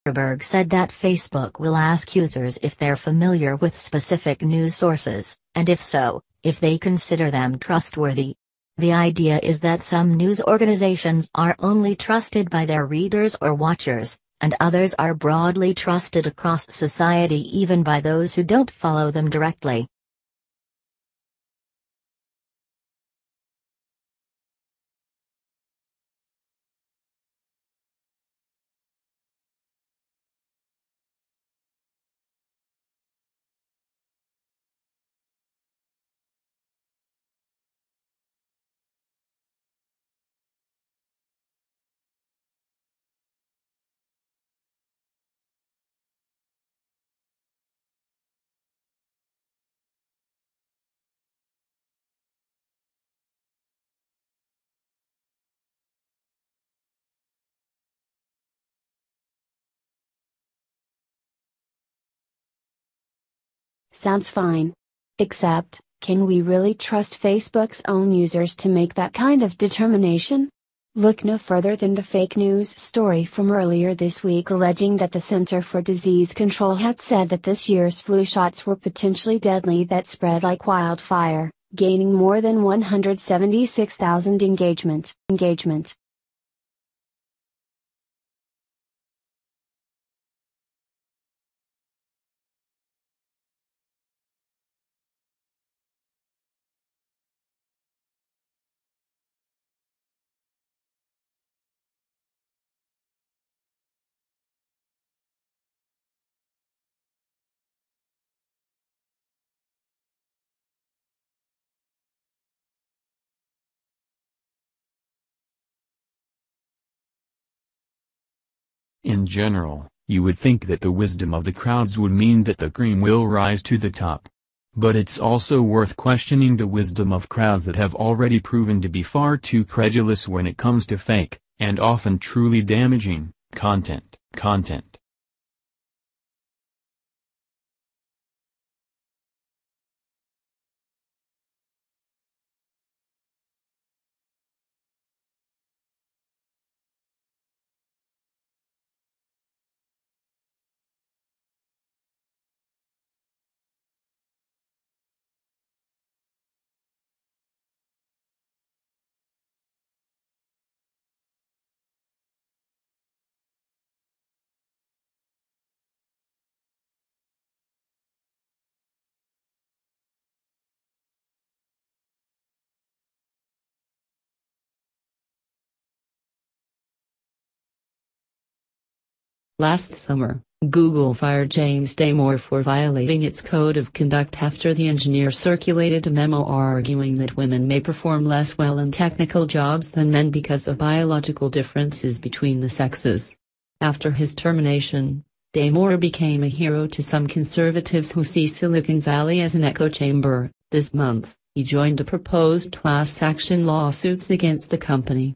Zuckerberg said that Facebook will ask users if they're familiar with specific news sources, and if so, if they consider them trustworthy. The idea is that some news organizations are only trusted by their readers or watchers, and others are broadly trusted across society even by those who don't follow them directly. Sounds fine. Except, can we really trust Facebook's own users to make that kind of determination? Look no further than the fake news story from earlier this week alleging that the Center for Disease Control had said that this year's flu shots were potentially deadly that spread like wildfire, gaining more than 176,000 engagement. In general, you would think that the wisdom of the crowds would mean that the cream will rise to the top. But it's also worth questioning the wisdom of crowds that have already proven to be far too credulous when it comes to fake, and often truly damaging, content. Last summer, Google fired James Damore for violating its code of conduct after the engineer circulated a memo arguing that women may perform less well in technical jobs than men because of biological differences between the sexes. After his termination, Damore became a hero to some conservatives who see Silicon Valley as an echo chamber. This month, he joined a proposed class action lawsuits against the company.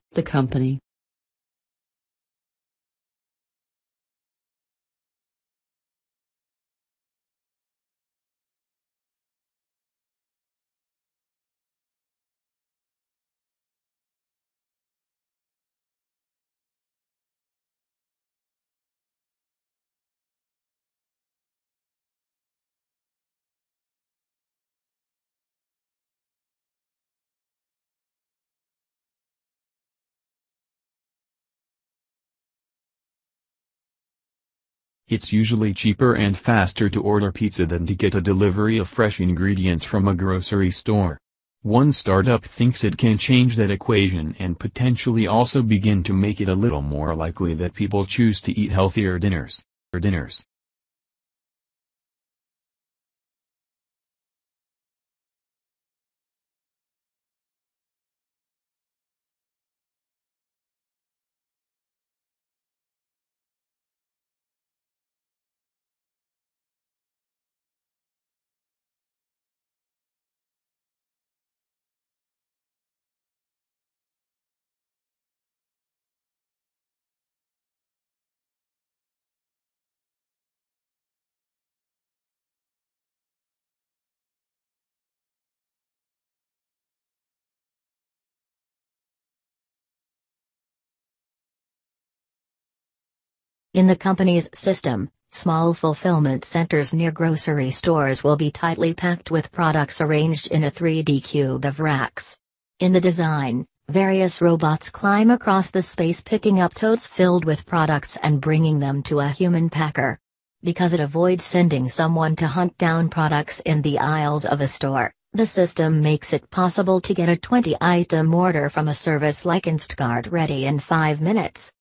It's usually cheaper and faster to order pizza than to get a delivery of fresh ingredients from a grocery store. One startup thinks it can change that equation and potentially also begin to make it a little more likely that people choose to eat healthier dinners. In the company's system, small fulfillment centers near grocery stores will be tightly packed with products arranged in a 3D cube of racks. In the design, various robots climb across the space picking up totes filled with products and bringing them to a human packer. Because it avoids sending someone to hunt down products in the aisles of a store, the system makes it possible to get a 20-item order from a service like Instacart ready in 5 minutes.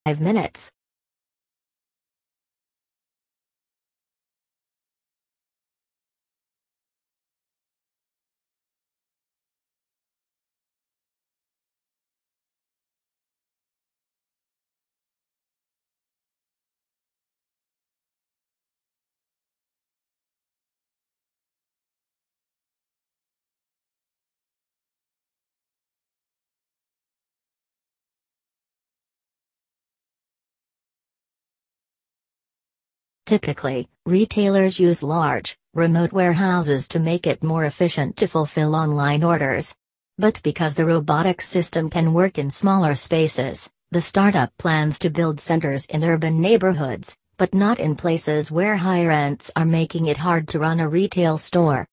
Typically, retailers use large, remote warehouses to make it more efficient to fulfill online orders. But because the robotic system can work in smaller spaces, the startup plans to build centers in urban neighborhoods, but not in places where high rents are making it hard to run a retail store.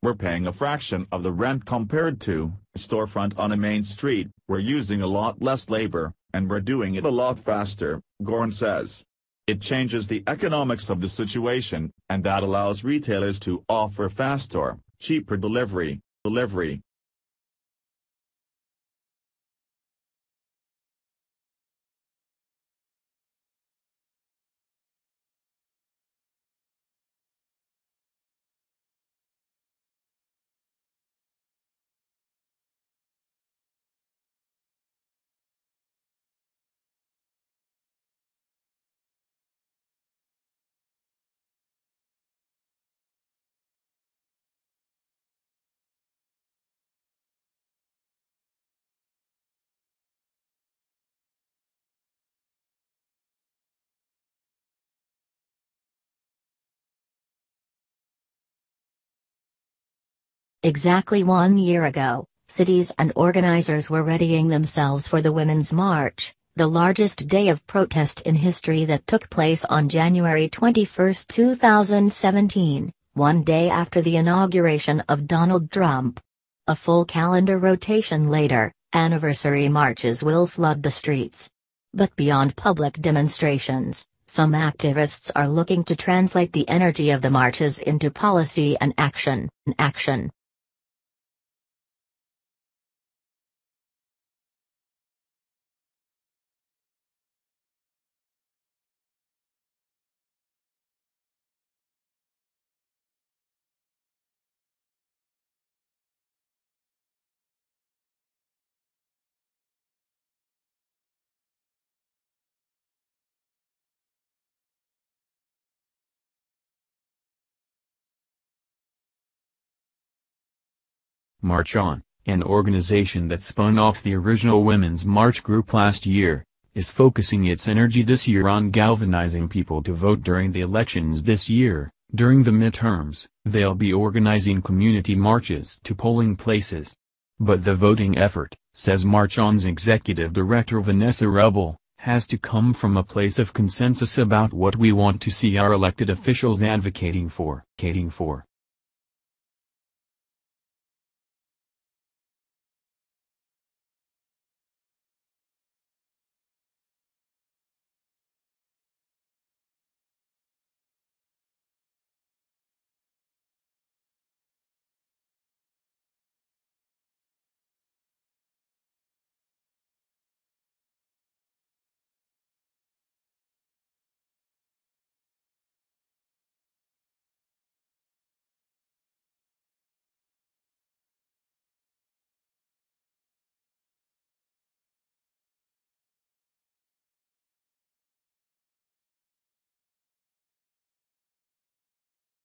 We're paying a fraction of the rent compared to a storefront on a main street, we're using a lot less labor, and we're doing it a lot faster, Goran says. It changes the economics of the situation, and that allows retailers to offer faster, cheaper delivery. Exactly 1 year ago, cities and organizers were readying themselves for the Women's March, the largest day of protest in history that took place on January 21, 2017, 1 day after the inauguration of Donald Trump. A full calendar rotation later, anniversary marches will flood the streets. But beyond public demonstrations, some activists are looking to translate the energy of the marches into policy and action. March On, an organization that spun off the original Women's March group last year, is focusing its energy this year on galvanizing people to vote during the elections this year. During the midterms, they'll be organizing community marches to polling places. But the voting effort, says March On's executive director Vanessa Rebel, has to come from a place of consensus about what we want to see our elected officials advocating for.